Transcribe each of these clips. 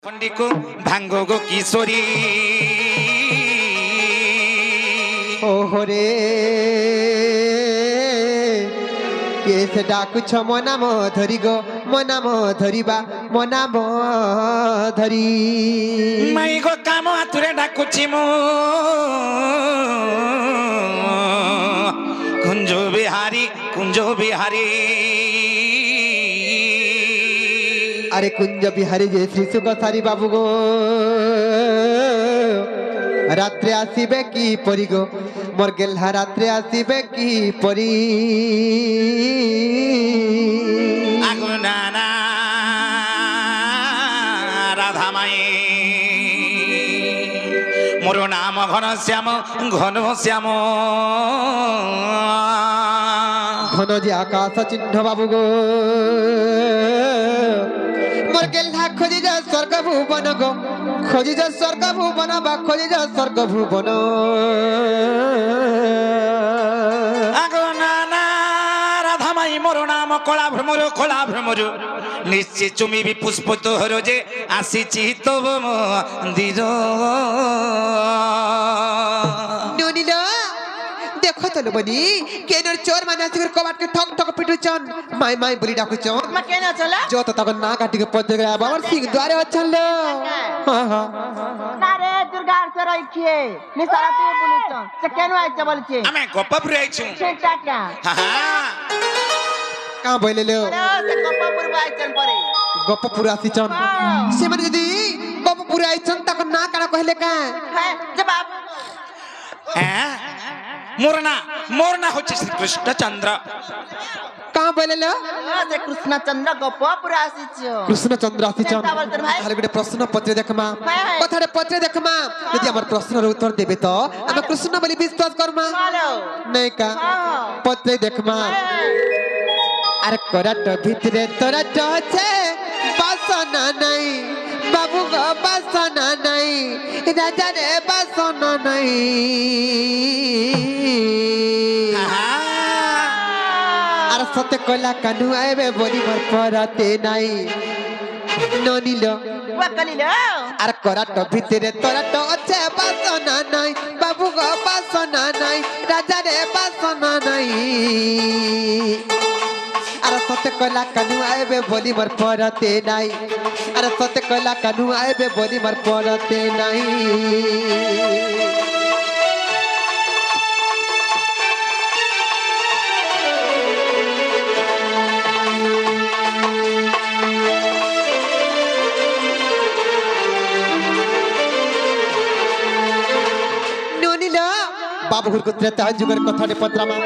पंडिको भांगो गो किशोरी ओहो रे केस डाकुछ मो नाम धरी गो मो नाम धरिबा मो नाम धरी माई गो काम हातुरे डाकुछि मो कुंजो बिहारी अरे कुंज बिहारी जे श्री सुख सारी बाबू गो रात्रे आसीबे की परी गो मोर गेल्हा रात्रे आसीबे की परी आगो नाना राधा माई मोर नाम घन श्याम घन जे आकाश चिन्ह बाबू गो मोर गेल्हा खोजी जा स्वर्ग भुवन गो खोजी जा स्वर्ग भुवन बा खोजी जा स्वर्ग भुवन आगो नाना राधा माई मोर नाम कला भ्रमर निश्चय चुमी भी पुष्प तोहर जे आसीछि तब मंदिर नुनिलो देखो तो बनी केनर चोर माने आसी कबाट के ठक ठक पिटुचन माई माई बोली डाकुचन म केना चला जो तो तक ना काटी के पते गया बाबर सिंह द्वारे अचल हां हां नारे दुर्गा से रखिए निसारा तू बोलुच से केनो आइछ बोलछे हमें गोपपुर आइछु सेटा का हां का बोले ले अरे से गोपपुर आइछन परे गोपपुर आसीचन से मन जदी गोपपुर आइछन तक ना काला कहले का है जवाब मोर ना होछि श्री कृष्ण चंद्र का बोले ले से कृष्ण चंद्र गोपपुर आसीछ कृष्ण चंद्र आसीचन केता बोलतन भाई खाली गोटे प्रश्न पत्र देखमा कथारे पत्र देखमा यदि हमर प्रश्न रो उत्तर देबे तो हम कृष्ण बोली विश्वास करमा हेलो नहीं का पत्र देखमा अरे कराट भितरे तोरा टचे बासना नहीं बाबू गो बासना नहीं राजा रे बासना नहीं अरे सत्य कोला कानू आएबे बोली मोर परते नहीं ननिलो वकलिलो अरे कराट भितरे तोरा टचे बासना नहीं बाबू गो बासना नहीं राजा रे बासना नहीं अरे सत्य कोला कानू आएबे बोली मोर परते नहीं अरे सत्य कोला कानू आएबे बोली मोर परते नहीं बाबू को त्रेता जुगर कथाटे पत्रमा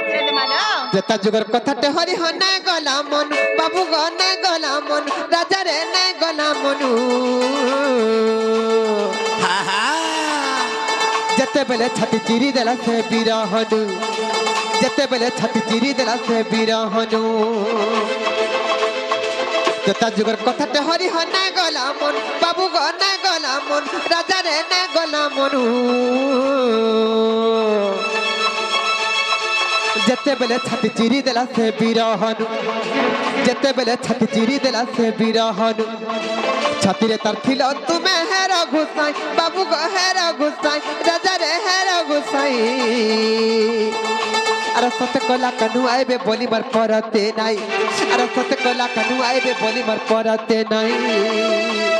त्रेता जुगर कथाटे हरि हना गला मन बाबू गना गला मन राजा रे ना गला मनु जते बेले छाती चिरी देला से बिरहनु जते बेले छाती चिरी देला से बिरहनु त्रेता जुगर कथाटे हरि हना गला मन बाबू गना गला मन राजा रे ना गला मनु जते बेले छाती चिरी देला से बिरहनु जते बेले छाती चिरी देला से बिरहनु छाती रे तार थिलो तुमे हेरो घुसाई बाबू गो हेरो घुसाई राजा रे हेरो घुसाई अरे सत्य कोला कानू आएबे बोली मर परते नहीं अरे सत्य कोला कानू आएबे बोली मर परते नहीं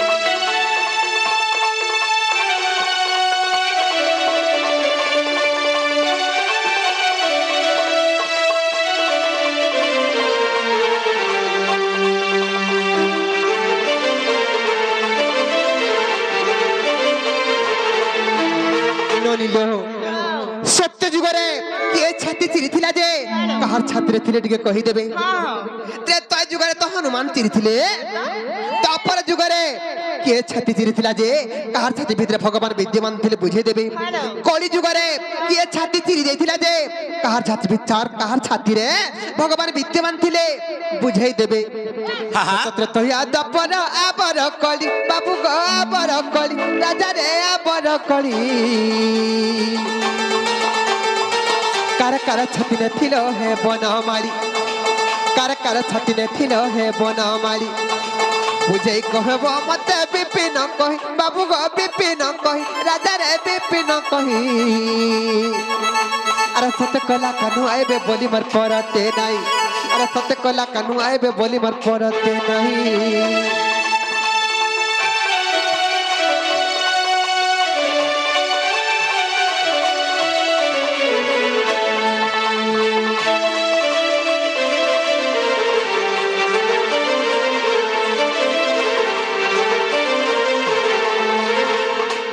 सत्य जुगरे किए छाती चिरी थिला जे कहार छात्र थिले टिके कहि देबे त्रेता जुगरे तो हनुमान चिरी थिले तापर जुगरे किए छाती चिरी थिला जे कहार छाती भितरे भगवान विद्यमान थिले बुझे देबे कली जुगरे किए छाती चिरी देथिला जे कहार छाती विचार कहार छाती रे भगवान विद्यमान थिले बुझे देबे सत्र तो याद पर आबर कली बाबू गो आबर कली राजा रे आबर कली कार कार छाती ने थिलो है बनमाली कार कार छाती ने थिलो है बनमाली বুঝাই কহব মতে বিপিন কহি বাবু গো বিপিন কহি রাজা রে বিপিন কহি আরে সতে কলা কানু আইবে বলি মোর পরতে নাই আরে সতে কলা কানু আইবে বলি মোর পরতে নাই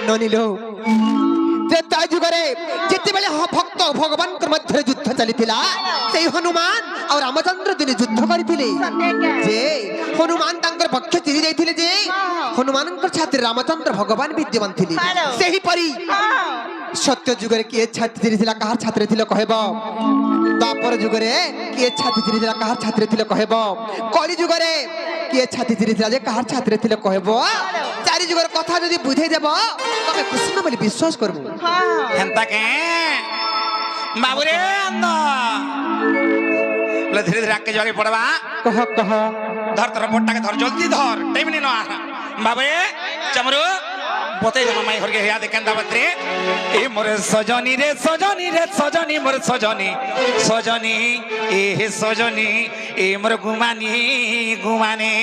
ননিলো ত্রেতা যুগরে যেତେବେଳେ ভক্ত ভগবানଙ୍କ ମଧ୍ୟରେ ଯୁଦ୍ଧ ଚାଲିଥିଲା ସେଇ ହନୁମାନ ଆଉ ରାମଚନ୍ଦ୍ର ଦିନେ ଯୁଦ୍ଧ କରିଥିଲେ ଯେ ହନୁମାନ ତାଙ୍କର ପକ୍ଷ ଚିରି ଯାଇଥିଲେ ଯେ ହନୁମାନଙ୍କର ଛାତିରେ ରାମଚନ୍ଦ୍ର ଭଗବାନ ବିଦ୍ୟମାନ ଥିଲେ ସେହିପରି ସତ୍ୟ ଯୁଗରେ କିଏ ଛାତି ଚିରିଥିଲା କାହାର ଛାତିରେ ଥିଲେ କହିବ ଦ୍ୱାପର ଯୁଗରେ କିଏ ଛାତି ଚିରିଥିଲା କାହାର ଛାତିରେ ଥିଲେ କହିବ କଳି ଯୁଗରେ କିଏ ଛାତି ଚିରିଥିଲା ଯେ କାହାର ଛାତିରେ ଥିଲେ କହିବ ଚାରି ଯୁଗର କଥା ଯଦି ବୁଝେଇ ଦେବ ତମେ କୃଷ୍ଣ ବୋଲି ବିଶ୍ୱାସ କରିବୁ হেনতা কে বাবুরে আন্দ বলে ধীরে ধীরে আগে জগে পড়বা কহ কহ ধর তোর বোটটাকে ধর জলদি ধর টাইম নি না বাবুরে চমরু বতে জমা মাই ঘরকে হিয়া দেখেন দাবত্রে এ মোরে সজনী রে সজনী রে সজনী মোরে সজনী সজনী এ হে সজনী এ মোর গুমানি গুমানে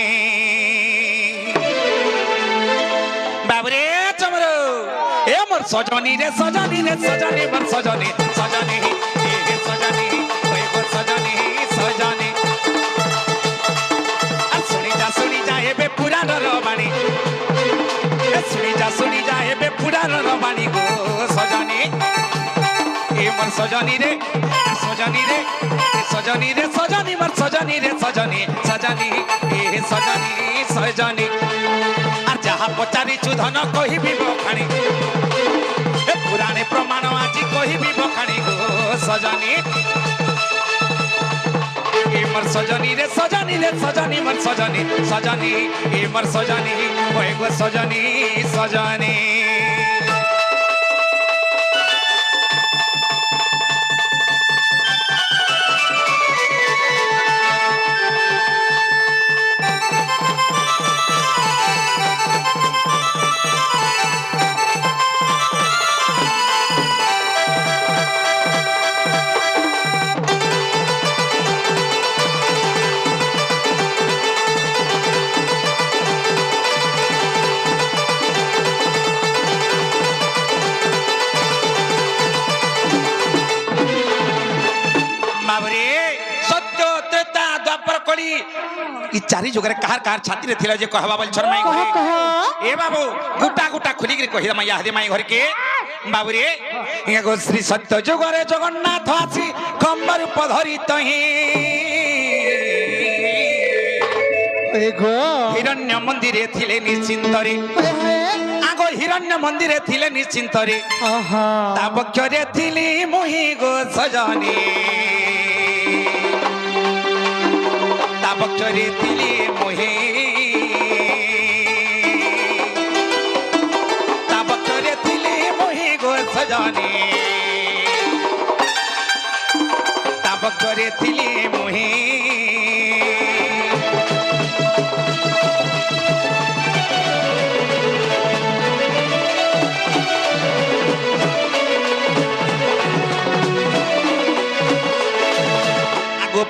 বাবুরে চমরু এ মোর সজনী রে সজনী রে সজনী মোর সজনী সজনী এ হে সজনী ওই গো সজনী সজনী আর শুনি যা এবে পুরাণর বাণী শুনি যা এবে পুরাণর বাণী গো সজনী এ মোর সজনী রে সজনী রে সজনী রে সজনী মোর সজনী রে সজনী সজনী এ হে সজনী সজনী আর যাহা পচারিছু ধন কহিবি বখাণী এ পুরাণে প্রমাণ আজি কহিবি বখাণী গো সজনী এ মোর সজনী রে সজনী রে সজনী মোর সজনী সজনী এ মোর সজনী ওই গো সজনী সজনী इ चारि जुगरे कार कार छाती रे थिला जे कहबा बल शर्माई घरे ए बाबू गुटा गुटा खुली के कहि दमा यादे माई घर के बाबू रे इया गो श्री सत्य जुगरे जगन्नाथ आसी कम्बर पधरी तही ए गो हिरण्य मंदिरे थिले निश्चिंतरे आगो हिरण्य मंदिरे थिले निश्चिंतरे आहा ता पक्षरे थिली मोहि गो सजनी पक्षरे थिले मोहे ता पक्षरे थिले मोहे गो सजनी ता पक्षरे थिले मोहे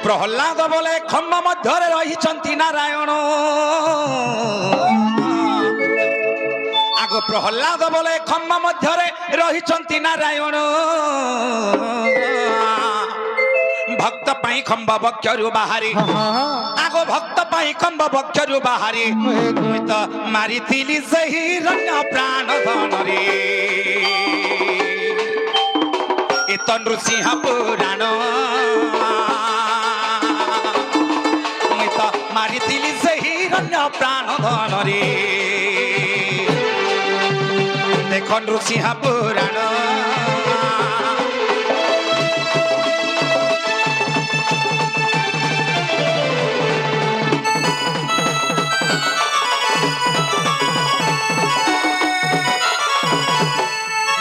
प्रहलाद बोले खम्ब मध्य रही नारायण आगो प्रहलाद बोले खम्ब मध्य रही नारायण भक्त पाई खम्ब बक्षरु बाहरी आगो भक्त पाई खम्ब बक्षरु बाहरी तो मारी थिली सही रण्य प्राण धन रे एत नृसिंह पुराण मारिथिली सही रण्य प्राण धन रे देख नृसिंह पुराण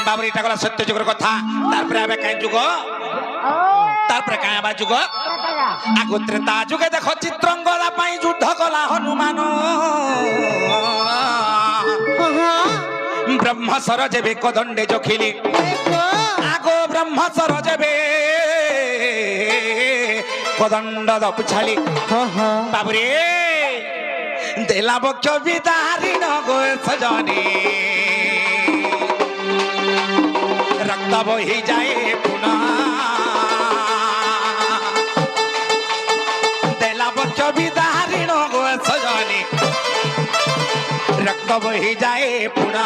बाबरी गला सत्य जुगर कथा तारपरे आबे काई जुग तारपरे काई आबा जुग আগো ত্রেতা যুগে দেখো চিত্রঙ্গদা পাই যুদ্ধ কলা হনুমান ব্রহ্মসর যেবে কদণ্ডে জখিলি আগো ব্রহ্মসর যেবে কদণ্ড দপুছালি বাবুরে দেলা বক্ষ বিদারিণ গো সজনী রক্ত বহি যায় পুনা দেলা বক্ষ বিদারিণ গো সজনী রক্ত বহি যায় পুনা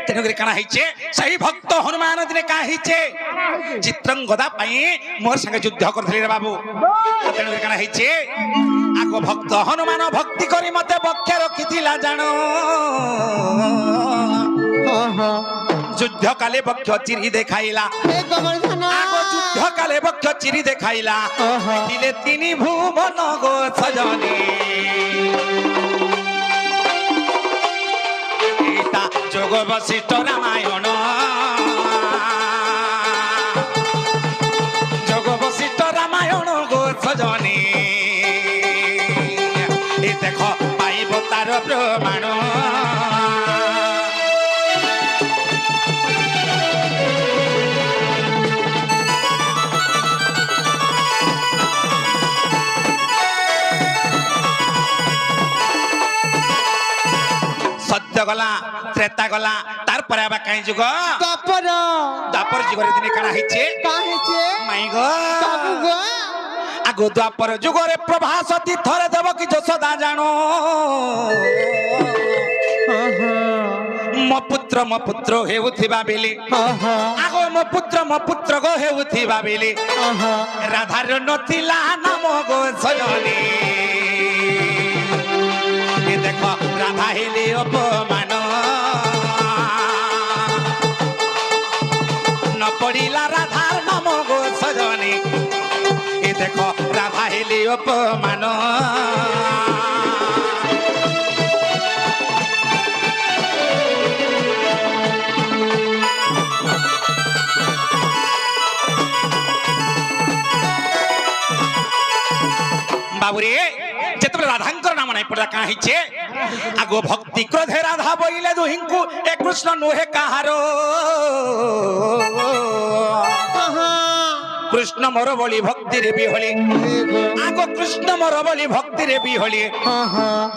তেণুকরি কাଣା হয়েছে সেই ভক্ত হনুমান দিনে কা হয়েছে চিত্রঙ্গদা পাই মোর সঙ্গে যুদ্ধ করলে রে বাবু তেণুকরি কাଣା হয়েছে আগ ভক্ত হনুমান ভক্তি করি মতে বক্ষে রখিলা জাণ যুদ্ধ কালে বক্ষ চিরি দেখাইলা আগ যুদ্ধ কালে বক্ষ চিরি দেখাইলা দিলে তিনি ভুবন গো সজনী যোগ বশিষ্ঠ রামায়ণ যোগ বশিষ্ঠ রামায়ণ গো সজনী এ দেখ পাইব তার প্রমাণ সত্য গলা ত্রেতা গলা তারপরে আবার কাই যুগ দ্বাপর যুগের দিনে কাଣା হইছে মাই গো আগো দ্বাপর যুগরে প্রভাস তীর্থরে দেবকী যশোদা জানো ମୋ ପୁତ୍ର ହେଉଥିବା ବେଲେ ଆଗ ମୋ ପୁତ୍ର ଗୋ ହେଉଥିବା ବେଲେ ରାଧାର ନଥିଲା ନାମ ଗୋ ସଜନୀ ଦେଖ রাধা হেলে অপমান ন পড়িলা রাধার নাম গো সজনী এ দেখ রাধা হেলে অপমান বাবুরে যেতবে রাধাঙ্কর নাম নাই পড়া কাঁ হইছে আগো ভক্তি ক্রোধে রাধা বইলে দুহিঙ্কু এ কৃষ্ণ নুহে কাহার কৃষ্ণ মোর বলি ভক্তিরে বিহলি আগো কৃষ্ণ মোর বলি ভক্তিরে বিহলি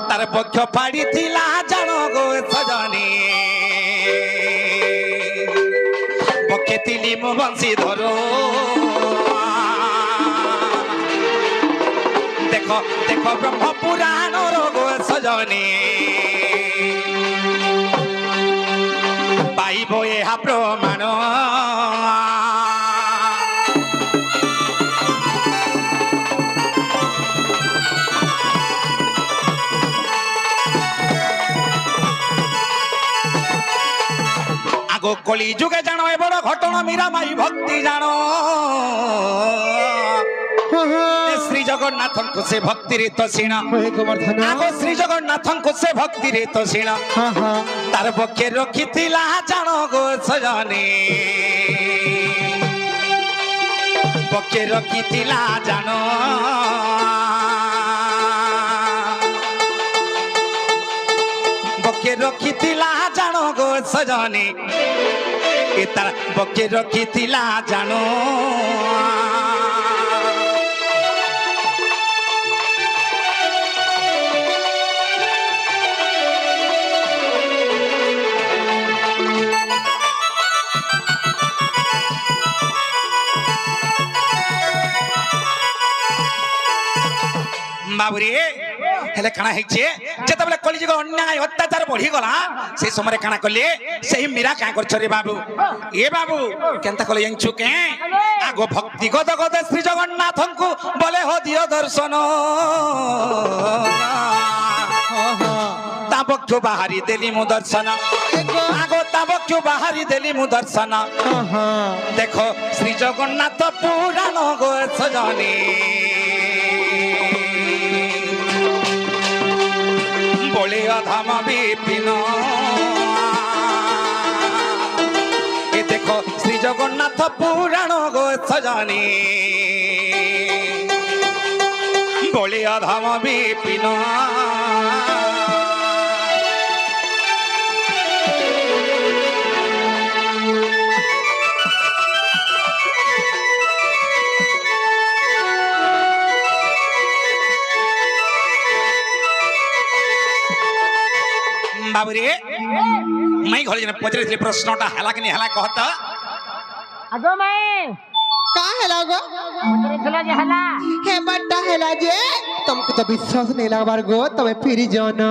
তার পক্ষ পাড়িছিলা জানো গো সজনী পক্ষে তিলি মু বংশী ধরো দেখো দেখো ব্রহ্ম পুরাণ রোগ সজনী পাইব এহা প্রমাণ আগো কলি যুগে জানো এ বড় ঘটনা মীরা মাই ভক্তি জানো শ্রী জগন্নাথଙ୍କୁ ସେ ଭକ୍ତିରେ ତୋଷିଣ ଆଗ ଶ୍ରୀ ଜଗନ୍ନାଥଙ୍କୁ ସେ ଭକ୍ତିରେ ତୋଷିଣ ତାର ପକ୍ଷେ ରଖିଥିଲା ଜାଣ ଗୋ ସଜନୀ ପକ୍ଷେ ରଖିଥିଲା ଜାଣ ପକ୍ଷେ ରଖିଥିଲା ଜାଣ ଗୋ ସଜନୀ ଏ ତାର ପକ୍ଷେ ରଖିଥିଲା ଜାଣ বাবুরে হেলে কাଣା হইছে যেতবেলে কলিযুগ অন্যায় অত্যাচার বঢ়ি গলা সেই সময় কাଣା করলে সেই মীরা কাঁ করছ রে বাবু এ বাবু কেনতা কলে জানছু কে আগো ভক্তি গদ গদ শ্রী জগন্নাথଙ୍କୁ বলে হো দিও দর্শন তা পক্ষ বাহারি দেলি মু দর্শন আগো তা পক্ষ বাহারি দেলি মু দর্শন দেখো শ্রী জগন্নাথ পুরাণ গো সজনী বলিয়া ধাম বিপিন এ দেখো শ্রী জগন্নাথ পুরাণ গো সজানি বলিয়া ধাম বিপিন বাবুরে মাই ঘরে যেন পচারিଥିଲି প্রশ্নটা হেলা কি হেলা কহত আজো মাই का हेला गो ପଚାରିଥିଲ ଯେ ହେଲା हे बड्डा हेला जे तुमको तो विश्वास नहीं लगवार गो तमे फिर जाना